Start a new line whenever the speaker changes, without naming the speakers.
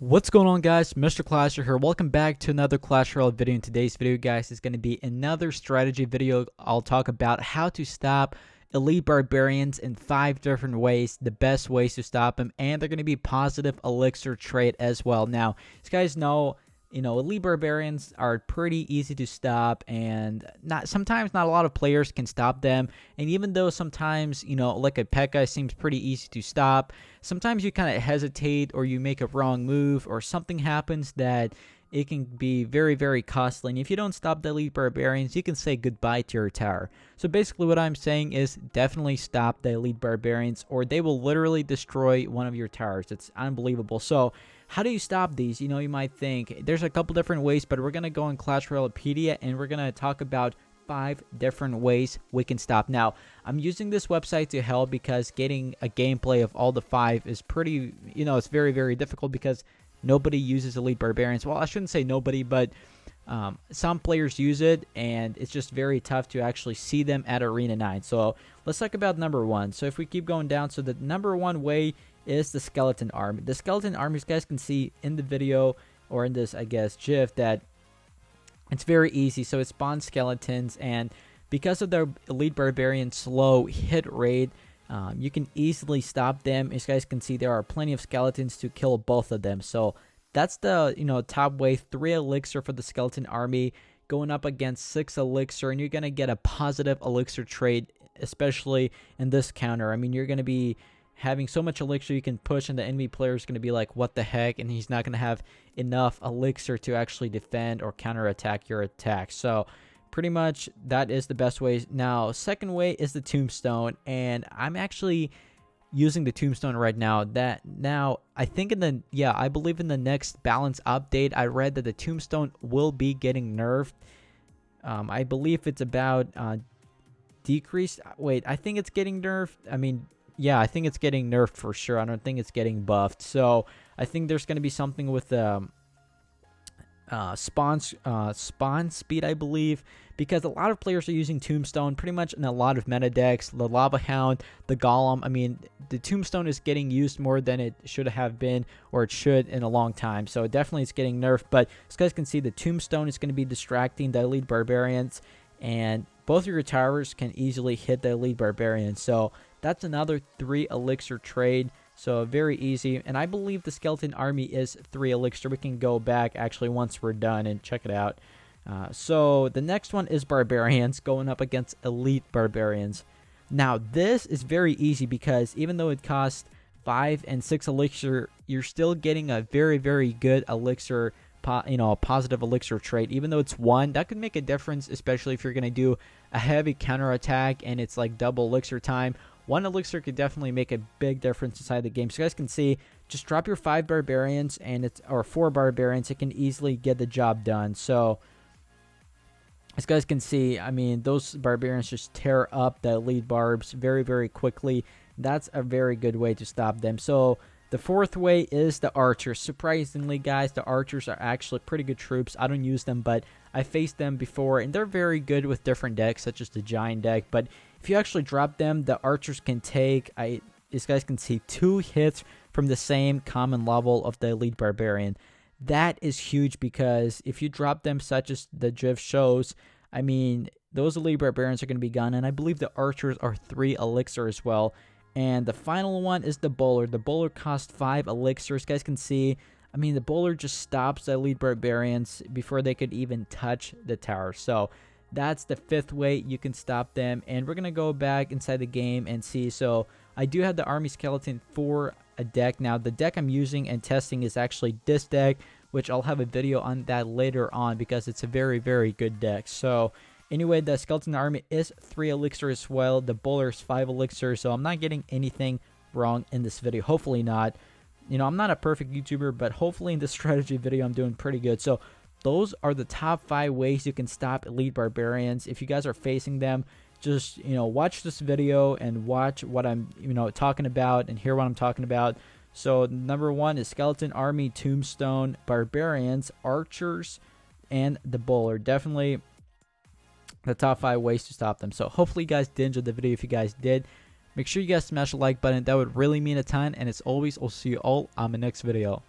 What's going on, guys? Mr. Clasher here. Welcome back to another Clash Royale video. In today's video, guys, is going to be another strategy video. I'll talk about how to stop elite barbarians in 5 different ways, the best ways to stop them, and they're going to be positive elixir trade as well. Now, as you guys know, elite barbarians are pretty easy to stop, and sometimes not a lot of players can stop them. And even though sometimes, like a P.E.K.K.A seems pretty easy to stop, sometimes you kind of hesitate or you make a wrong move or something happens that it can be very, very costly. And if you don't stop the elite barbarians, you can say goodbye to your tower. So basically what I'm saying is definitely stop the elite barbarians, or they will literally destroy one of your towers. It's unbelievable. So how do you stop these? You might think there's a couple different ways, but we're going to go on Clash Royalepedia and we're going to talk about 5 different ways we can stop. Now, I'm using this website to help because getting a gameplay of all the 5 is pretty, it's very, very difficult because nobody uses elite barbarians. Well, I shouldn't say nobody, but some players use it, and it's just very tough to actually see them at Arena 9. So let's talk about number 1. So if we keep going down, so the number 1 way is the skeleton army. The skeleton army, you guys can see in the video or in this, I guess, GIF, that it's very easy. So it spawns skeletons, and because of their elite barbarian slow hit rate, you can easily stop them. As you guys can see, there are plenty of skeletons to kill both of them. So that's the top way. 3 elixir for the skeleton army going up against 6 elixir, and you're gonna get a positive elixir trade, especially in this counter. I mean, you're gonna be having so much elixir you can push, and the enemy player is gonna be like, what the heck, and he's not gonna have enough elixir to actually defend or counterattack your attack. So pretty much that is the best way. Now, second way is the tombstone, and I'm actually using the tombstone right now. I think I believe in the next balance update, I read that the tombstone will be getting nerfed. I believe it's about decreased. Wait, I think it's getting nerfed. I mean, yeah, I think it's getting nerfed for sure. I don't think it's getting buffed. So I think there's going to be something with spawn speed, I believe, because a lot of players are using tombstone pretty much in a lot of meta decks. The lava hound, the golem, I mean, the tombstone is getting used more than it should have been, or it should, in a long time. So definitely it's getting nerfed, but as you guys can see, the tombstone is going to be distracting the elite barbarians, and both of your towers can easily hit the elite barbarians. So that's another 3 elixir trade. So very easy, and I believe the skeleton army is 3 elixir. We can go back actually once we're done and check it out. So the next one is barbarians going up against elite barbarians. Now this is very easy because even though it costs 5 and 6 elixir, you're still getting a very, very good elixir, positive elixir trade. Even though it's 1, that could make a difference, especially if you're going to do a heavy counterattack and it's like double elixir time. 1 elixir could definitely make a big difference inside the game. So you guys can see, just drop your 5 barbarians or 4 barbarians. It can easily get the job done. So as you guys can see, I mean, those barbarians just tear up the elite barbs very, very quickly. That's a very good way to stop them. So the 4th way is the archers. Surprisingly, guys, the archers are actually pretty good troops. I don't use them, but I faced them before, and they're very good with different decks, such as the giant deck. But if you actually drop them, the archers can take, as you guys can see, 2 hits from the same common level of the elite barbarian. That is huge because if you drop them, such as the GIF shows, I mean, those elite barbarians are going to be gone, and I believe the archers are 3 elixir as well. And the final one is the bowler. The bowler costs 5 elixirs. You guys can see, I mean, the bowler just stops the elite barbarians before they could even touch the tower. So that's the 5th way you can stop them. And we're going to go back inside the game and see. So I do have the army skeleton for a deck. Now, the deck I'm using and testing is actually this deck, which I'll have a video on that later on because it's a very, very good deck. So anyway, the skeleton army is 3 elixir as well. The bowler is 5 elixir, so I'm not getting anything wrong in this video. Hopefully not. I'm not a perfect YouTuber, but hopefully in this strategy video I'm doing pretty good. So those are the top 5 ways you can stop elite barbarians. If you guys are facing them, just watch this video and watch what I'm talking about and hear what I'm talking about. So number 1 is skeleton army, tombstone, barbarians, archers, and the bowler. Definitely the top 5 ways to stop them. So hopefully you guys did enjoy the video. If you guys did, make sure you guys smash the like button. That would really mean a ton. And as always, I'll see you all on the next video.